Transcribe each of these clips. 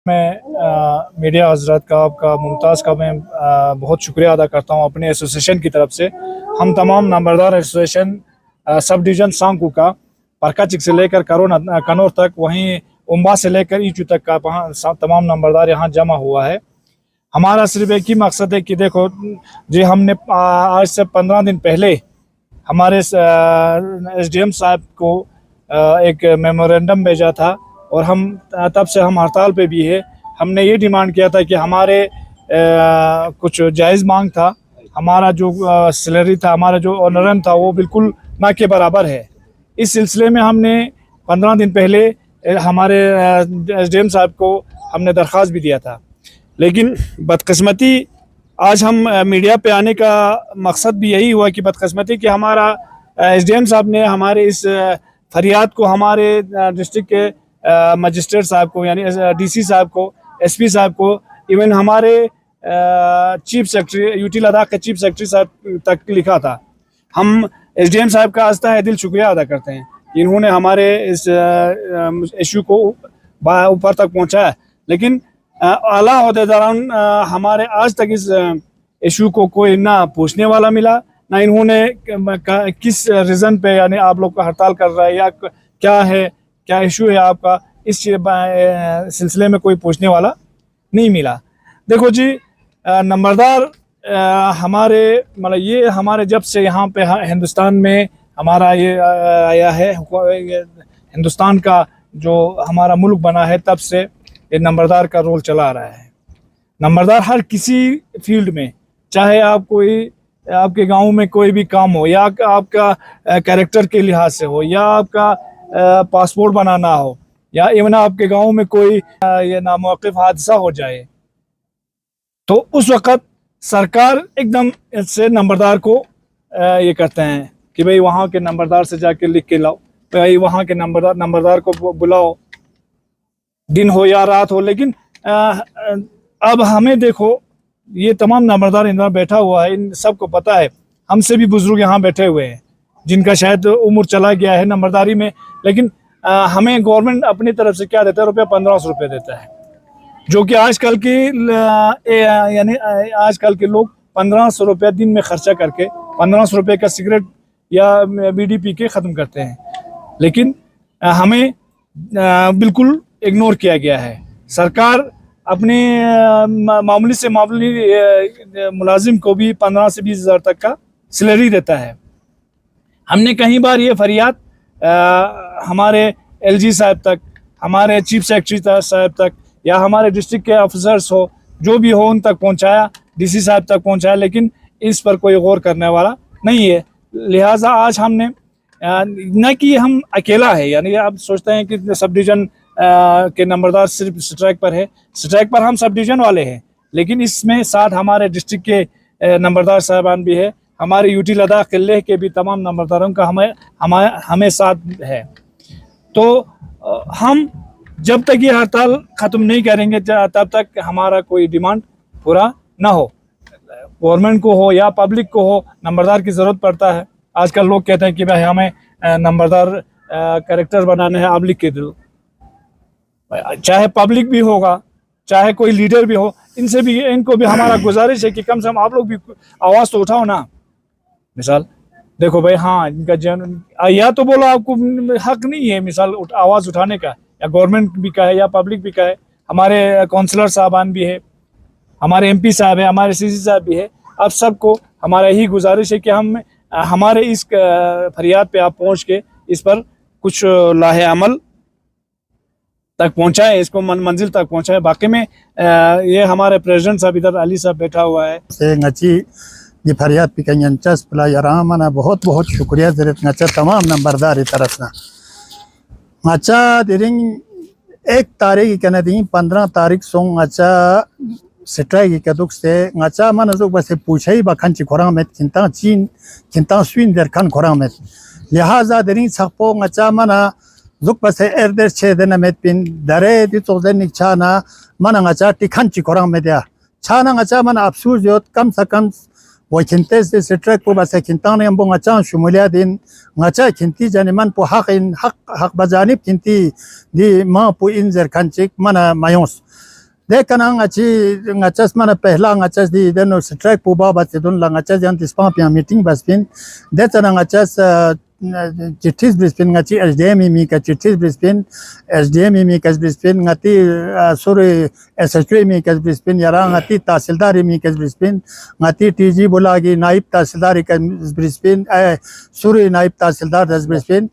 मैं मीडिया हजरत का आपका मुमताज़ का मैं बहुत शुक्रिया अदा करता हूँ अपने एसोसिएशन की तरफ से। हम तमाम नंबरदार एसोसिएशन सब डिवीज़न सांकू का परकाचिक से लेकर कनौर तक, वहीं उम्बा से लेकर ईचू तक का तमाम नंबरदार यहाँ जमा हुआ है। हमारा सिर्फ एक ही मकसद है कि देखो जी, हमने आज से 15 दिन पहले हमारे SDM साहब को एक मेमोरेंडम भेजा था और हम तब से हम हड़ताल पे भी है। हमने ये डिमांड किया था कि हमारे कुछ जायज़ मांग था, हमारा जो सैलरी था, हमारा जो ऑनरम था वो बिल्कुल ना के बराबर है। इस सिलसिले में हमने 15 दिन पहले हमारे SDM साहब को हमने दरख्वास्त भी दिया था, लेकिन बदकिस्मती आज हम मीडिया पे आने का मकसद भी यही हुआ कि बदकिस्मती कि हमारा SDM साहब ने हमारे इस फरियाद को हमारे डिस्ट्रिक्ट के मजिस्ट्रेट साहब को, यानी DC साहब को, SP साहब को, इवन हमारे चीफ सेक्रेटरी यूटी लद्दाख के चीफ सेक्रेटरी साहब तक लिखा था। हम SDM साहब का आस्था है दिल शुक्रिया अदा करते हैं कि इन्होंने हमारे इस इशू को ऊपर तक पहुंचाया, लेकिन आला ओहदेदारान हमारे आज तक इस इशू को कोई ना पूछने वाला मिला, ना इन्होंने किस रीज़न पे, यानी आप लोग का हड़ताल कर रहा है या क्या है, क्या इशू है आपका, इस सिलसिले में कोई पूछने वाला नहीं मिला। देखो जी, नंबरदार हमारे मतलब ये हमारे जब से यहाँ पे हिंदुस्तान में हमारा ये आया है, हिंदुस्तान का जो हमारा मुल्क बना है, तब से ये नंबरदार का रोल चला रहा है। नंबरदार हर किसी फील्ड में, चाहे आप कोई आपके गांव में कोई भी काम हो, या आपका कैरेक्टर के लिहाज से हो, या आपका पासपोर्ट बनाना हो, या इवन आपके गांव में कोई ये नामुवाकिफ हादसा हो जाए, तो उस वक़्त सरकार एकदम से नंबरदार को ये करते हैं कि भाई वहाँ के नंबरदार से जाके लिख के लाओ, भाई वहाँ के नंबरदार को बुलाओ, दिन हो या रात हो। लेकिन अब हमें देखो, ये तमाम नंबरदार इधर बैठा हुआ है, इन सबको पता है, हमसे भी बुजुर्ग यहाँ बैठे हुए हैं जिनका शायद उम्र चला गया है नंबरदारी में, लेकिन हमें गवर्नमेंट अपनी तरफ से क्या देता है, रुपये 1500 रुपये देता है, जो कि आजकल के यानी आजकल के लोग 1500 रुपये दिन में खर्चा करके 1500 रुपये का सिगरेट या बीड़ी पी के ख़त्म करते हैं। लेकिन हमें बिल्कुल इग्नोर किया गया है। सरकार अपने मामूली से मामूली मुलाजिम को भी 15 से 20 हज़ार तक का सैलरी देता है। हमने कई बार ये फरियाद हमारे LG साहब तक, हमारे चीफ सेक्रेटरी साहब तक, या हमारे डिस्ट्रिक्ट के ऑफिसर्स हो, जो भी हो, उन तक पहुंचाया, DC साहब तक पहुंचाया, लेकिन इस पर कोई गौर करने वाला नहीं है। लिहाजा आज हमने न कि हम अकेला है, यानी आप सोचते हैं कि सब डिवीज़न के नंबरदार सिर्फ स्ट्राइक पर है, स्ट्राइक पर हम सब डिवीज़न वाले हैं, लेकिन इसमें साथ हमारे डिस्ट्रिक्ट के नंबरदार साहबान भी है, हमारे यूटी लद्दाख के लेह के भी तमाम नंबरदारों का हमें साथ है। तो हम जब तक ये हड़ताल ख़त्म नहीं करेंगे, तब तक हमारा कोई डिमांड पूरा ना हो, गवर्नमेंट को हो या पब्लिक को हो, नंबरदार की ज़रूरत पड़ता है। आजकल लोग कहते हैं कि भाई हमें नंबरदार कैरेक्टर बनाने हैं, आप लिख के दो। चाहे पब्लिक भी होगा, चाहे कोई लीडर भी हो, इनको भी हमारा गुजारिश है कि कम से कम आप लोग भी आवाज़ तो उठाओ ना। मिसाल देखो भाई, हाँ, इनका या तो बोलो आपको हक नहीं है मिसाल आवाज़ उठाने का, या गवर्नमेंट भी का है या पब्लिक भी का है, हमारे काउंसलर साहबान भी है, हमारे MP साहब है, हमारे CC साहब भी है। अब सबको हमारा यही गुजारिश है कि हम हमारे इस फरियाद पे आप पहुंच के इस पर कुछ लाहे अमल तक पहुंचाए, इसको मंजिल तक पहुंचाए। बाकी में ये हमारे प्रेसिडेंट साहब इधर अली साहब बैठा हुआ है। ये फरियाद पिकन चला याराना बहुत बहुत शुक्रिया जरूरत नचा तमाम नंबरदार तरफ ना अच्छा दिरिंग 1 तारीख के नदी 15 तारीख सोंग अच्छा स्ट्राइक के दुख से अच्छा मन जो बस पूछे ही बखन चिखोरा में चिंता स्विन दरखन खोरा में, लिहाजा दिरिंग छपो अच्छा मना जुक बस एरदेर छे दिन में पिन दरे दी तो दिन निचाना मन अच्छा टिखन चिखोरा में दिया छाना अच्छा मन अफसोस जो कम से कम वो चिंते से स्ट्राइक को बस चिंता ने हम अच्छा शुमूलिया दिन अच्छा चिंती जाने मन पो हक बजानिब चिंती दी माँ पो इन जरखन चिक मन मायूस देखना ngaci ngacas mana pehla ngacas di deno strike puba batidun la ngacas yang tispa pia meeting baspin detana ngacas चिट्ठीस ब्रिस्पिन ngaci SDM mi ka चिट्ठीस ब्रिस्पिन SDM mi ka ब्रिस्पिन ngati suri SHO mi ka ब्रिस्पिन yara ngati तहसीलदार mi ka ब्रिस्पिन ngati TG bulagi नाइब तहसीलदार का ब्रिस्पिन suri नाइब तहसीलदार दस ब्रिस्पिन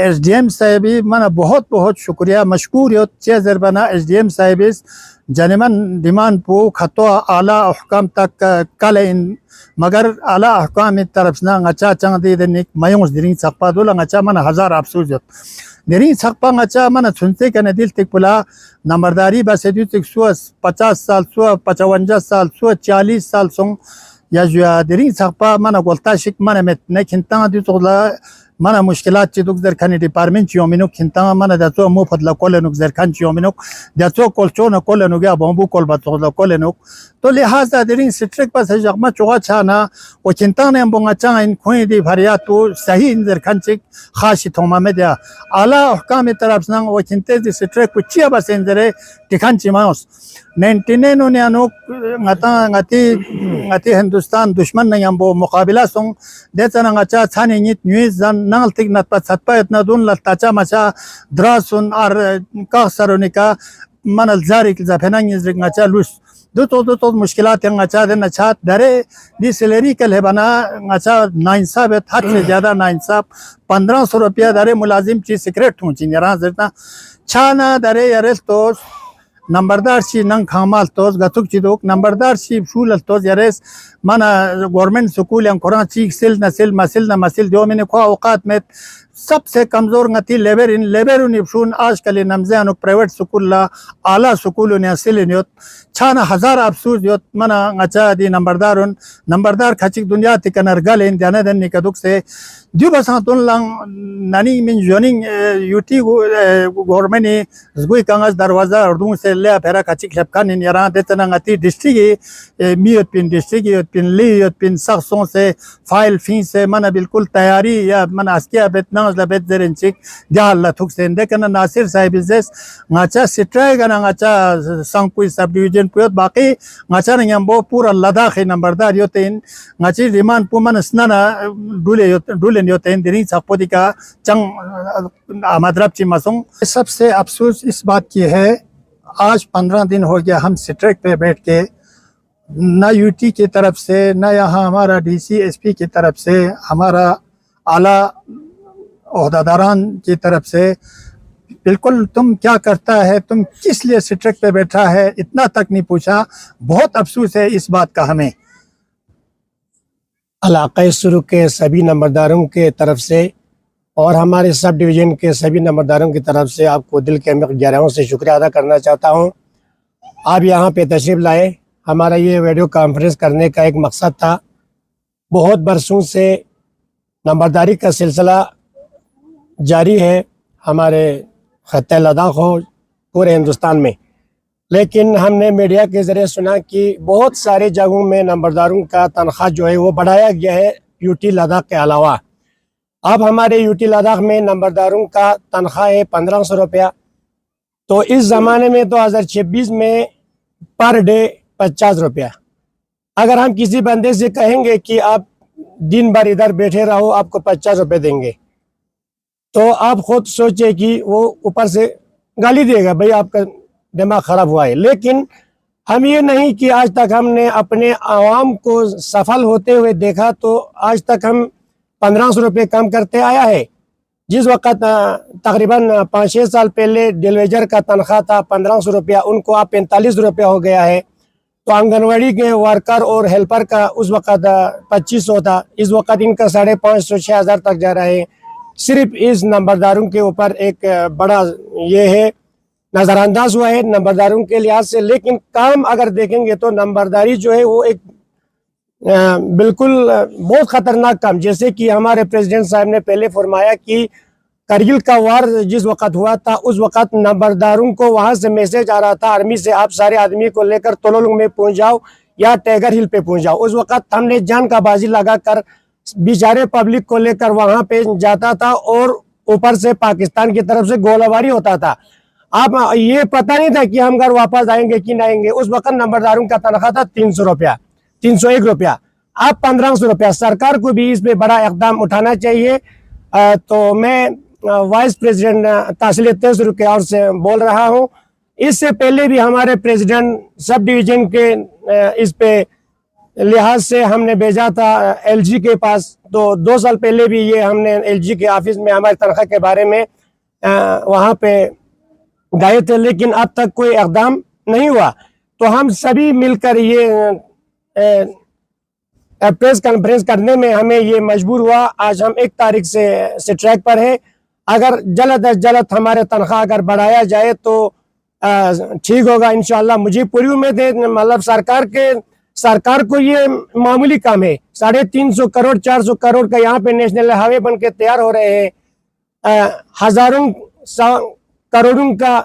SDM Sahibi माना बहुत बहुत शुक्रिया मशकूर यो chaser बना SDM साहिबिस जनमन demand पो खतो आला अहकाम तक कल इन मगर आला अहकाम की तरफ से ngacा चंग दी देनिक मयोंस दिरिंग सकपा दोला ngacा मन हजार अफसोस जत दिरिंग सकपा ngacा मन सुनते कने दिल तक पुला नंबरदारी बस दु तक 50 साल 55 साल 40 साल सों या जो दिरिंग सकपा मन गोलता शिक मन में ने खिंता दु तोला mana mushkilat ci duk zerkani department ci ominuk hinta mana da to mo fadla kolenuk zerkan ci ominuk da to kolchona kolenuk ya bombu kol batla kolenuk to lihaza derin strict pas jagma choga chana o chinta ne bonga cha in khoi di bhariya to sahi in zerkan ci khashi thoma me da ala ahkam taraf sang o chinte di strict ku chia bas endere tikhan ci maus 99 ne anuk ngati Hindustan दुश्मन नहीं हम वो मुकाबला song देता ना अच्छा छाने नित न्यूज़ जन नाल तिक नत पत सत्पा इतना दून लताचा मचा द्रासुन और का सरोने का मनल जारी की ज़फेना निज़रिक अच्छा लुस दो तो मुश्किलात हैं अच्छा दिन अच्छा दरे दी सैलरी कल है बना अच्छा नाइंसाफ है हद से ज़्यादा नाइंसाफ 1500 रुपया दरे मुलाजिम चीज़ सिक्रेट हूँ चिंजरा ज़रना छाना दरे यरेस तो नंबरदार शी नंग खामाल तोज गतुक चिदोक नंबरदार शी फूल तोज यरेस माना गवर्नमेंट स्कूल yang Karachi सिल नसिल मसिल न मसिल जो मैंने खो औकात में सबसे कमजोर ngati लेबर उन फून आज कल नमज़ान प्राइवेट स्कूल ला आला स्कूल ने असिल नियत छाना हजार अफसोस योत मना अच्छा दी नंबरदार खचिक दुनिया तिकनर गल इन जाने दन निकदुक से जो बस तुन लंग ननी मिन जोनिंग यूटी गवर्नमेंट ने जुई कांगस दरवाजा अर्दू से ले फेरा खचिक खपकान इन यरा देतना ngati डिस्ट्रिक्ट मियत पिन डिस्ट्रिक्ट पिन लियत पिन शख्सों से फाइल फी से मना बिल्कुल तैयारी या मना अस्किया बेतना लबेत जरेंचिक जाल थुक से देखना नासिर साहिब इजेस ngacha सिट्राय गना ngacha संकुई सब डिवीजन पुयत बाकी ngacha नयंबो पूरा लद्दाख नंबरदार योतेन ngachi रिमान पुमन स्नाना डुले योतेन दिरिंग सकपोदी का चंग आमद्रब ची मसुंग सबसे अफसोस इस बात की है आज 15 दिन हो गया हम स्ट्राइक पे बैठ के न यूटी की तरफ से न यहाँ हमारा डीसी एसपी की तरफ से हमारा आला ओहदेदारान की तरफ से बिल्कुल तुम क्या करता है तुम किस लिए स्ट्राइक पे बैठा है इतना तक नहीं पूछा बहुत अफसोस है इस बात का हमें इलाक़ाई सुरुख के सभी नंबरदारों के तरफ से और हमारे सब डिवीज़न के सभी नंबरदारों की तरफ से आपको दिल के गहराइयों से शुक्रिया अदा करना चाहता हूं। आप यहां पे तशरीफ़ लाए। हमारा ये वीडियो कॉन्फ्रेंस करने का एक मकसद था। बहुत बरसों से नंबरदारी का सिलसिला जारी है हमारे खत्ते लद्दाख हो पूरे हिंदुस्तान में, लेकिन हमने मीडिया के ज़रिए सुना कि बहुत सारे जगहों में नंबरदारों का तनख्वाह जो है वो बढ़ाया गया है यूटी लद्दाख के अलावा। अब हमारे यूटी लद्दाख में नंबरदारों का तनख्वाह है 1500 रुपया। तो इस ज़माने में 2026 में पर डे 50 रुपया। अगर हम किसी बंदे से कहेंगे कि आप दिन भर इधर बैठे रहो आपको 50 रुपये देंगे, तो आप खुद सोचे कि वो ऊपर से गाली देगा, भाई आपका दिमाग ख़राब हुआ है। लेकिन हम ये नहीं कि आज तक हमने अपने आवाम को सफल होते हुए देखा, तो आज तक हम 1500 रुपये कम करते आया है। जिस वक़्त तकरीबन 5-6 साल पहले डिलीवर का तनख्वाह था 1500 रुपया, उनको अब 45 रुपया हो गया है। तो आंगनवाड़ी के वर्कर और हेल्पर का उस वक़्त 2500 था, इस वक़्त इनका 550-6,000 तक जा रहा है। सिर्फ इस नंबरदारों के ऊपर एक बड़ा ये है नज़रअंदाज हुआ है नंबरदारों के लिहाज से। लेकिन काम अगर देखेंगे तो नंबरदारी जो है वो एक बिल्कुल बहुत ख़तरनाक काम, जैसे कि हमारे प्रेसिडेंट साहब ने पहले फरमाया कि करगिल का वार जिस वक़्त हुआ था उस वक़्त नंबरदारों को वहाँ से मैसेज आ रहा था आर्मी से, आप सारे आदमी को लेकर तोलोलुंग में पहुँच जाओ या टाइगर हिल पे पहुँच जाओ। उस वक़्त हमने जान का बाजी लगा कर बेचारे पब्लिक को लेकर वहाँ पे जाता था और ऊपर से पाकिस्तान की तरफ से गोलाबारी होता था। आप ये पता नहीं था कि हम घर वापस आएंगे कि नहीं आएंगे। उस वक्त नंबरदारों का तनख्वाह था 300 रुपया, 301 रुपया, अब 1500 रुपया। सरकार को भी इस पे बड़ा इकदाम उठाना चाहिए। तो मैं वाइस प्रेसिडेंट तहसील तेजर के ओर से बोल रहा हूँ। इससे पहले भी हमारे प्रेसिडेंट सब डिवीजन के इस पे लिहाज से हमने भेजा था एलजी के पास। तो 2 साल पहले भी ये हमने एलजी के ऑफिस में हमारी तनख्वाह के बारे में वहाँ पे गए थे, लेकिन अब तक कोई इकदाम नहीं हुआ। तो हम सभी मिलकर ये प्रेस कॉन्फ्रेंस करने में हमें ये मजबूर हुआ। आज हम 1 तारीख से ट्रैक पर है। अगर जल्द अज जल्द हमारे तनख्वाह अगर बढ़ाया जाए तो ठीक होगा इंशाल्लाह। मुझे पूरी उम्मीद है, मतलब सरकार को ये मामूली काम है। 350 करोड़ 400 करोड़ का यहाँ पे नेशनल हाईवे बन के तैयार हो रहे हैं। हजारों करोड़ों का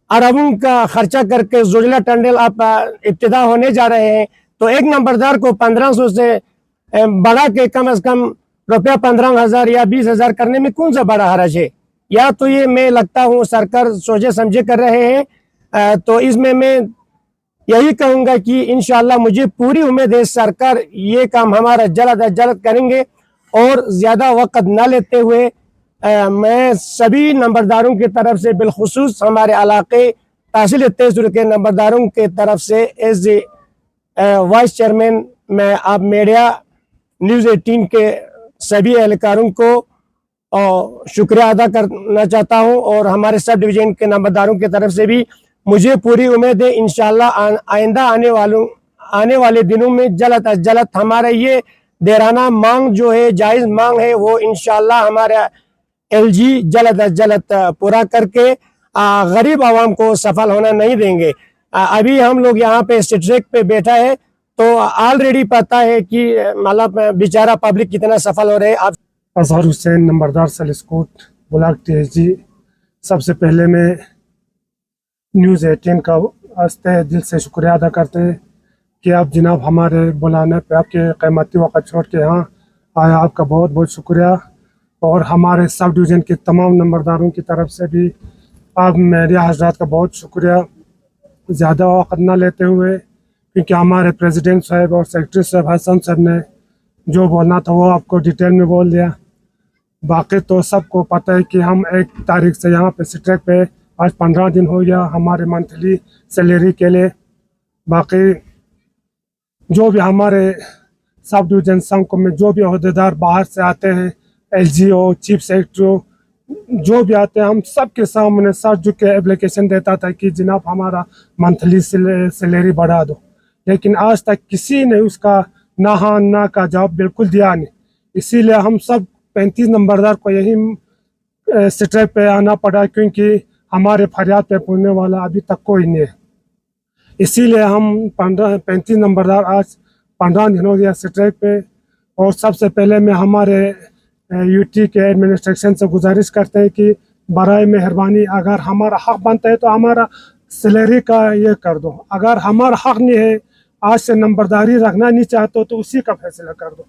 अरबों का खर्चा करके जोजिला टनल आप इब्तिदा होने जा रहे हैं। तो एक नंबरदार को 1500 से बढ़ा के कम से कम रुपया 15,000 या 20,000 करने में कौन सा बड़ा हरज है? या तो ये मैं लगता हूँ सरकार सोचे समझे कर रहे हैं। तो इसमें मैं यही कहूँगा कि इंशाल्लाह मुझे पूरी उम्मीद है सरकार ये काम हमारा जल्द अज जल्द करेंगे। और ज़्यादा वक्त न लेते हुए मैं सभी नंबरदारों की तरफ से, बिलखुसूस हमारे इलाके तहसील तेजर के नंबरदारों के तरफ से एज ए वाइस चेयरमैन मैं आप मीडिया न्यूज़ 18 के सभी एहलकारों को शुक्रिया अदा करना चाहता हूं। और हमारे सब डिवीजन के नंबरदारों की तरफ से भी मुझे पूरी उम्मीद है इंशाल्लाह आइंदा आने वाले दिनों में जल्द अज जल्द हमारा ये देराना मांग जो है, जायज़ मांग है, वो इंशाल्लाह हमारा एलजी जल्द अज जल्द पूरा करके गरीब आवाम को सफल होना नहीं देंगे। अभी हम लोग यहाँ पे स्ट्रेक पे बैठा है तो ऑलरेडी पता है कि मतलब बेचारा पब्लिक कितना सफल हो रहे हैं। अजहर हुसैन नंबरदार सलिस्कोट ब्लॉक टीएसजी। सबसे पहले मैं न्यूज़ 18 का वास्ते दिल से शुक्रिया अदा करते हैं कि आप जनाब हमारे बुलाने पे आपके कीमती वक़्त छोड़ के यहाँ आए। आपका बहुत बहुत शुक्रिया। और हमारे सब डिवीज़न के तमाम नंबरदारों की तरफ से भी आप मेरे हजरात का बहुत शुक्रिया। ज़्यादा वक़्त ना लेते हुए, क्योंकि हमारे प्रेसिडेंट साहब और सेक्रेटरी साहब हसन साहब ने जो बोलना था वो आपको डिटेल में बोल दिया। बाकी तो सबको पता है कि हम 1 तारीख से यहाँ पे स्ट्राइक पे आज 15 दिन हो गया हमारे मंथली सैलरी के लिए। बाकी जो भी हमारे सब डिवीजन संघ में जो भी अहदेदार बाहर से आते हैं, एलजी हो, चीफ सेक्रेटरी हो, जो भी आते हैं, हम सब के सामने सर झुक के एप्लीकेशन देता था कि जनाब हमारा मंथली सैलरी बढ़ा दो। लेकिन आज तक किसी ने उसका ना हाँ ना का जवाब बिल्कुल दिया नहीं। इसीलिए हम सब 35 नंबरदार को यही स्ट्राइक पे आना पड़ा, क्योंकि हमारे फरियाद पे पहुँचने वाला अभी तक कोई नहीं है। इसीलिए हम 35 नंबरदार आज 15 दिन हो गया स्ट्राइक पे। और सबसे पहले मैं हमारे यूटी के एडमिनिस्ट्रेशन से गुजारिश करते हैं कि बराए मेहरबानी अगर हमारा हक बनता है तो हमारा सैलरी का ये कर दो। अगर हमारा हक नहीं है, आज से नंबरदारी रखना नहीं चाहते तो उसी का फैसला कर दो।